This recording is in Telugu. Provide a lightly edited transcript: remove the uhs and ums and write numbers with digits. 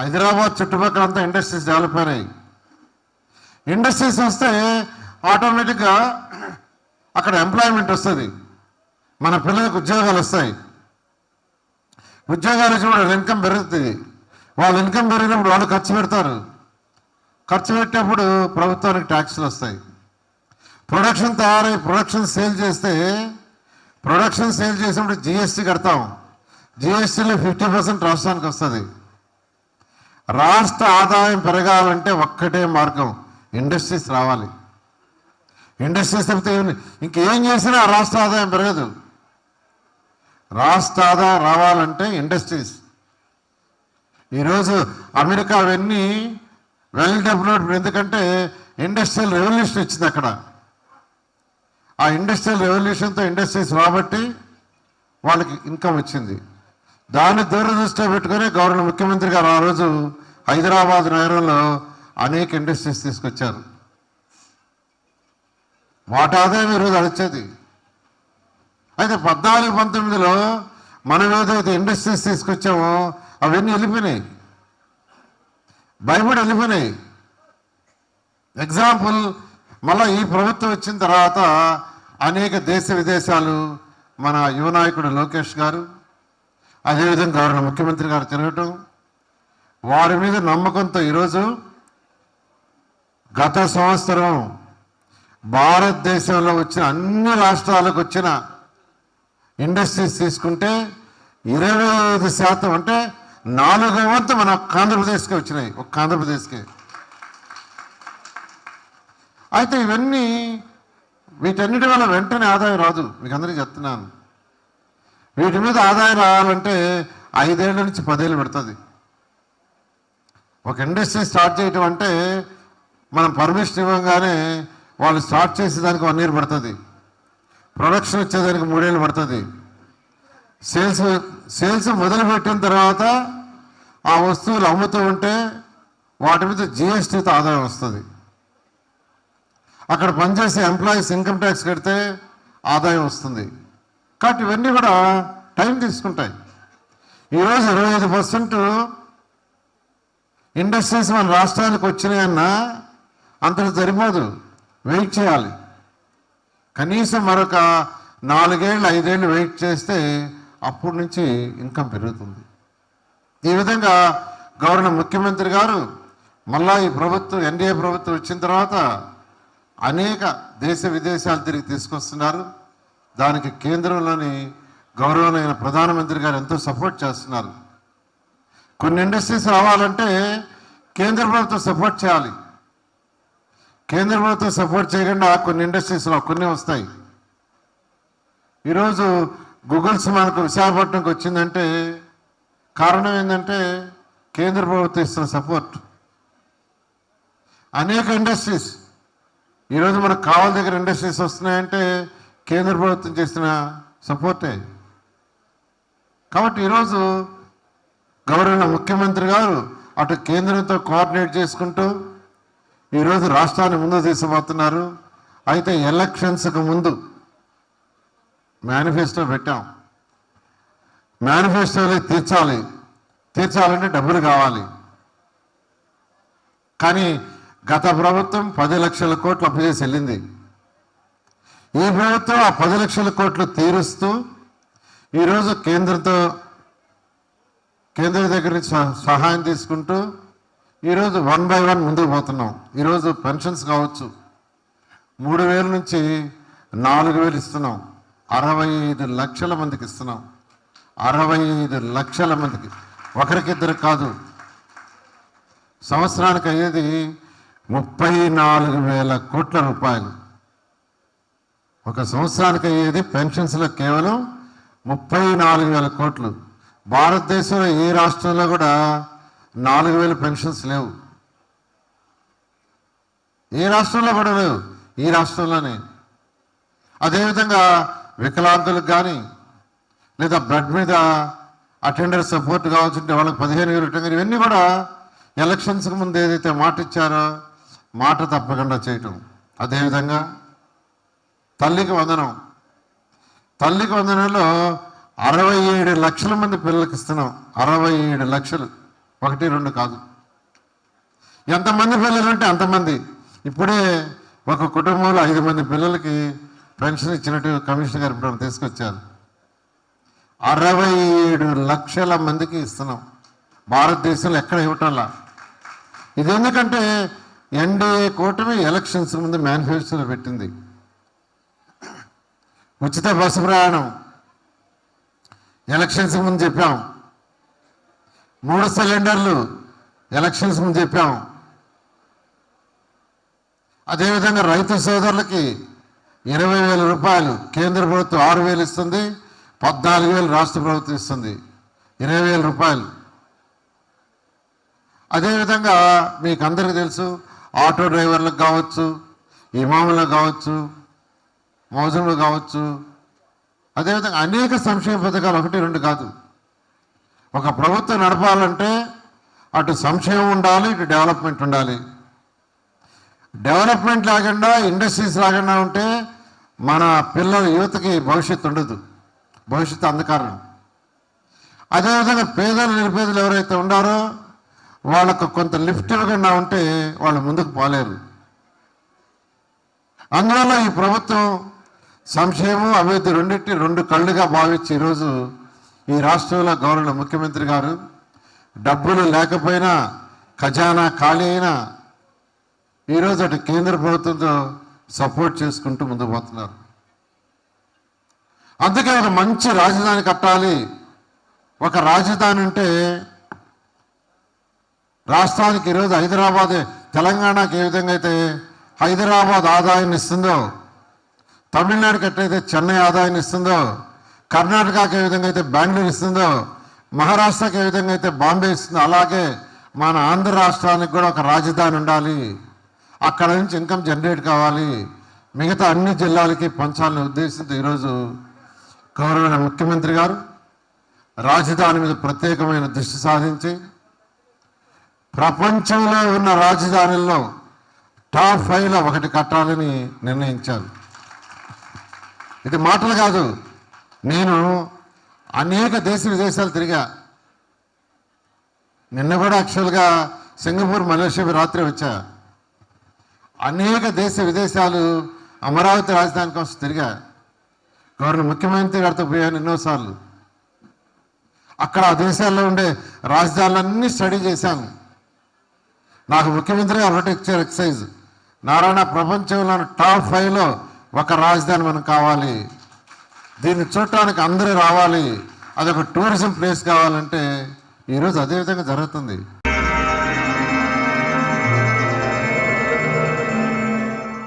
హైదరాబాద్ చుట్టుపక్కల అంతా ఇండస్ట్రీస్ డెవలప్ అయినాయి. ఇండస్ట్రీస్ వస్తే ఆటోమేటిక్గా అక్కడ ఎంప్లాయ్మెంట్ వస్తుంది, మన పిల్లలకు ఉద్యోగాలు వస్తాయి. ఉద్యోగాలు వచ్చి వాళ్ళ ఇన్కమ్ పెరుగుతుంది. వాళ్ళ ఇన్కమ్ పెరిగినప్పుడు వాళ్ళు ఖర్చు పెడతారు. ఖర్చు పెట్టేప్పుడు ప్రభుత్వానికి ట్యాక్స్లు వస్తాయి. ప్రొడక్షన్ తయారై ప్రొడక్షన్ సేల్ చేసినప్పుడు జిఎస్టీ కడతాం. జిఎస్టీలో 50% రాష్ట్రానికి వస్తుంది. రాష్ట్ర ఆదాయం పెరగాలంటే ఒక్కటే మార్గం, ఇండస్ట్రీస్ రావాలి. ఇండస్ట్రీస్ తప్పితే ఇంకేం చేసినా రాష్ట్ర ఆదాయం పెరగదు. రాష్ట్ర ఆదాయం రావాలంటే ఇండస్ట్రీస్. ఈరోజు అమెరికా అవన్నీ వెల్ డెవలప్డ్, ఎందుకంటే ఇండస్ట్రియల్ రెవల్యూషన్ వచ్చింది అక్కడ. ఆ ఇండస్ట్రియల్ రెవల్యూషన్తో ఇండస్ట్రీస్ రాబట్టి వాళ్ళకి ఇన్కమ్ వచ్చింది. దాన్ని దూరదృష్టిలో పెట్టుకొని గవర్నర్ ముఖ్యమంత్రి గారు ఆ రోజు హైదరాబాద్ నగరంలో అనేక ఇండస్ట్రీస్ తీసుకొచ్చారు. వాటి ఆదాయం ఈరోజు అడిచేది. అయితే 14-19లో మనం ఏదైతే ఇండస్ట్రీస్ తీసుకొచ్చామో అవన్నీ వెళ్ళిపోయినాయి, భయపడి వెళ్ళిపోయినాయి. ఎగ్జాంపుల్, మళ్ళీ ఈ ప్రభుత్వం వచ్చిన తర్వాత అనేక దేశ విదేశాలు మన యువ నాయకుడు లోకేష్ గారు, అదేవిధంగా గవర్నర్ ముఖ్యమంత్రి గారు తిరగటం, వారి మీద నమ్మకంతో ఈరోజు గత సంవత్సరం భారతదేశంలో వచ్చిన అన్ని రాష్ట్రాలకు వచ్చిన ఇండస్ట్రీస్ తీసుకుంటే 25%, అంటే 4వ వంతు మన ఆంధ్రప్రదేశ్కి వచ్చినాయి, ఒక్క ఆంధ్రప్రదేశ్కి. అయితే వీటన్నిటి వల్ల వెంటనే ఆదాయం రాదు, మీకు అందరికీ చెప్తున్నాను. వీటి మీద ఆదాయం రావాలంటే 5 ఏళ్ళ నుంచి 10 ఏళ్ళు పెడుతుంది. ఒక ఇండస్ట్రీ స్టార్ట్ చేయటం అంటే మనం పర్మిషన్ ఇవ్వగానే వాళ్ళు స్టార్ట్ చేసేదానికి 1 ఇయర్ పడుతుంది, ప్రొడక్షన్ వచ్చేదానికి 3 ఏళ్ళు పడుతుంది. సేల్స్ మొదలుపెట్టిన తర్వాత ఆ వస్తువులు అమ్ముతూ ఉంటే వాటి మీద జిఎస్టీతో ఆదాయం వస్తుంది. అక్కడ పనిచేసే ఎంప్లాయీస్ ఇన్కమ్ ట్యాక్స్ కడితే ఆదాయం వస్తుంది. కాబట్టి ఇవన్నీ కూడా టైం తీసుకుంటాయి. ఈరోజు 25% ఇండస్ట్రీస్ మన రాష్ట్రానికి వచ్చినాయన్నా అంతటి సరిపోదు, వెయిట్ చేయాలి. కనీసం మరొక 4 ఏళ్ళు 5 ఏళ్ళు వెయిట్ చేస్తే అప్పటి నుంచి ఇన్కమ్ పెరుగుతుంది. ఈ విధంగా గవర్నర్ ముఖ్యమంత్రి గారు మళ్ళా ఈ ప్రభుత్వం ఎన్డీఏ ప్రభుత్వం వచ్చిన తర్వాత అనేక దేశ విదేశాలు తిరిగి తీసుకొస్తున్నారు. దానికి కేంద్రంలోని గౌరవనైన ప్రధానమంత్రి గారు ఎంతో సపోర్ట్ చేస్తున్నారు. కొన్ని ఇండస్ట్రీస్ రావాలంటే కేంద్ర ప్రభుత్వం సపోర్ట్ చేయాలి. కేంద్ర ప్రభుత్వం సపోర్ట్ చేయకుండా కొన్ని ఇండస్ట్రీస్లో కొన్ని వస్తాయి. ఈరోజు గూగుల్స్ మనకు విశాఖపట్నంకి వచ్చిందంటే కారణం ఏంటంటే కేంద్ర ప్రభుత్వం ఇస్తున్న సపోర్ట్. అనేక ఇండస్ట్రీస్ ఈరోజు మనకు కావాల దగ్గర ఇండస్ట్రీస్ వస్తున్నాయంటే కేంద్ర ప్రభుత్వం చేసిన సపోర్టే. కాబట్టి ఈరోజు గవర్నర్ ముఖ్యమంత్రి గారు అటు కేంద్రంతో కోఆర్డినేట్ చేసుకుంటూ ఈరోజు రాష్ట్రాన్ని ముందు తీసుకుపోతున్నారు. అయితే ఎలక్షన్స్కి ముందు మేనిఫెస్టో పెట్టాం. మేనిఫెస్టోలో తీర్చాలంటే డబ్బులు కావాలి. కానీ గత ప్రభుత్వం 10 లక్షల కోట్లు అప్పు చేసి వెళ్ళింది. ఈ ప్రభుత్వం ఆ 10 లక్షల కోట్లు తీరుస్తూ ఈరోజు కేంద్రం దగ్గర నుంచి సహాయం తీసుకుంటూ ఈరోజు 1 by 1 ముందుకు పోతున్నాం. ఈరోజు పెన్షన్స్ కావచ్చు 3,000 నుంచి 4,000 ఇస్తున్నాం. 65 లక్షల మందికి ఇస్తున్నాం. 65 లక్షల మందికి, ఒకరికిద్దరు కాదు. సంవత్సరానికి అయ్యేది 34,000 కోట్ల రూపాయలు. ఒక సంవత్సరానికి అయ్యేది పెన్షన్స్లో కేవలం 34,000 కోట్లు. భారతదేశంలో ఏ రాష్ట్రంలో కూడా 4,000 పెన్షన్స్ లేవు. ఏ రాష్ట్రంలో కూడా లేవు, ఈ రాష్ట్రంలోనే. అదేవిధంగా వికలాంగులకు కానీ లేదా బ్లడ్ మీద అటెండర్ సపోర్ట్ కావాల్సింటే వాళ్ళకి 15,000 ఇవ్వడం, ఇవన్నీ కూడా ఎలక్షన్స్కి ముందు ఏదైతే మాట ఇచ్చారో మాట తప్పకుండా చేయటం. అదేవిధంగా తల్లికి వందనంలో 67 లక్షల మంది పిల్లలకి ఇస్తున్నాం. 67 లక్షలు ఒకటి రెండు కాదు. ఎంతమంది పిల్లలు ఉంటే అంతమంది. ఇప్పుడే ఒక కుటుంబంలో 5 మంది పిల్లలకి పెన్షన్ ఇచ్చినట్టు కమిషనర్ గారు ఇప్పుడు తీసుకొచ్చారు. 67 లక్షల మందికి ఇస్తున్నాం. భారతదేశంలో ఎక్కడ ఇవ్వటంలా. ఇది ఎందుకంటే ఎన్డీఏ కూటమి ఎలక్షన్స్ ముందు మేనిఫెస్టోలో పెట్టింది. ఉచిత బస్సు ప్రయాణం ఎలక్షన్స్ ముందు చెప్పాం. 3 సిలిండర్లు ఎలక్షన్స్ ముందు చెప్పాం. అదేవిధంగా రైతు సోదరులకి 20,000 రూపాయలు కేంద్ర ప్రభుత్వం 6,000 ఇస్తుంది, 14,000 రాష్ట్ర ప్రభుత్వం ఇస్తుంది, 20,000 రూపాయలు. అదేవిధంగా మీకు అందరికీ తెలుసు, ఆటో డ్రైవర్లకు కావచ్చు, ఇమాములకు కావచ్చు, మౌజంలు కావచ్చు, అదేవిధంగా అనేక సంక్షేమ పథకాలు 1, 2 కాదు. ఒక ప్రభుత్వం నడపాలంటే అటు సంక్షేమం ఉండాలి, ఇటు డెవలప్మెంట్ ఉండాలి. డెవలప్మెంట్ లేకుండా, ఇండస్ట్రీస్ లేకుండా ఉంటే మన పిల్లల యువతకి భవిష్యత్తు ఉండదు, భవిష్యత్తు అంధకారం. అదేవిధంగా పేదలు నిరుపేదలు ఎవరైతే ఉన్నారో వాళ్ళకు కొంత లిఫ్ట్ ఇవ్వకుండా ఉంటే వాళ్ళు ముందుకు పోలేరు. అందువల్ల ఈ ప్రభుత్వం సంక్షేమం అభివృద్ధి రెండింటి 2 కళ్ళుగా భావించి ఈరోజు ఈ రాష్ట్రంలో గౌరవ ముఖ్యమంత్రి గారు డబ్బులు లేకపోయినా, ఖజానా ఖాళీ అయినా ఈరోజు అటు కేంద్ర ప్రభుత్వంతో సపోర్ట్ చేసుకుంటూ ముందుకు పోతున్నారు. అందుకే ఒక మంచి రాజధాని కట్టాలి. ఒక రాజధాని అంటే రాష్ట్రానికి ఈరోజు హైదరాబాద్, తెలంగాణకి ఏ విధంగా అయితే హైదరాబాద్ ఆదాయాన్ని ఇస్తుందో, తమిళనాడుకి ఎట్లయితే చెన్నై ఆదాయాన్ని ఇస్తుందో, కర్ణాటకకి ఏ విధంగా అయితే బెంగళూరు ఇస్తుందో, మహారాష్ట్రకి ఏ విధంగా అయితే బాంబే ఇస్తుందో, అలాగే మన ఆంధ్ర రాష్ట్రానికి కూడా ఒక రాజధాని ఉండాలి. అక్కడ నుంచి ఇన్కమ్ జనరేట్ కావాలి, మిగతా అన్ని జిల్లాలకి పంచాలనే ఉద్దేశంతో ఈరోజు గౌరవ ముఖ్యమంత్రి గారు రాజధాని మీద ప్రత్యేకమైన దృష్టి సాధించి ప్రపంచంలో ఉన్న రాజధానుల్లో టాప్ 5లో ఒకటి కట్టాలని నిర్ణయించారు. ఇది మాటలు కాదు. నేను అనేక దేశ విదేశాలు తిరిగా. నిన్న కూడా యాక్చువల్గా సింగపూర్, మలేషియా రాత్రి వచ్చా. అనేక దేశ విదేశాలు అమరావతి రాజధాని కోసం తిరిగా. గవర్నర్ ముఖ్యమంత్రి గారితో పోయాను ఎన్నోసార్లు. అక్కడ ఆ దేశాల్లో ఉండే రాజధానులన్నీ స్టడీ చేశాను. నాకు ముఖ్యమంత్రి గారు ఒకటి ఇచ్చారు ఎక్సైజ్, నారాయణ ప్రపంచంలో టాప్ 5లో ఒక రాజధాని మనకు కావాలి, దీన్ని చూడటానికి అందరూ రావాలి, అదొక టూరిజం ప్లేస్ కావాలంటే ఈరోజు అదేవిధంగా జరుగుతుంది.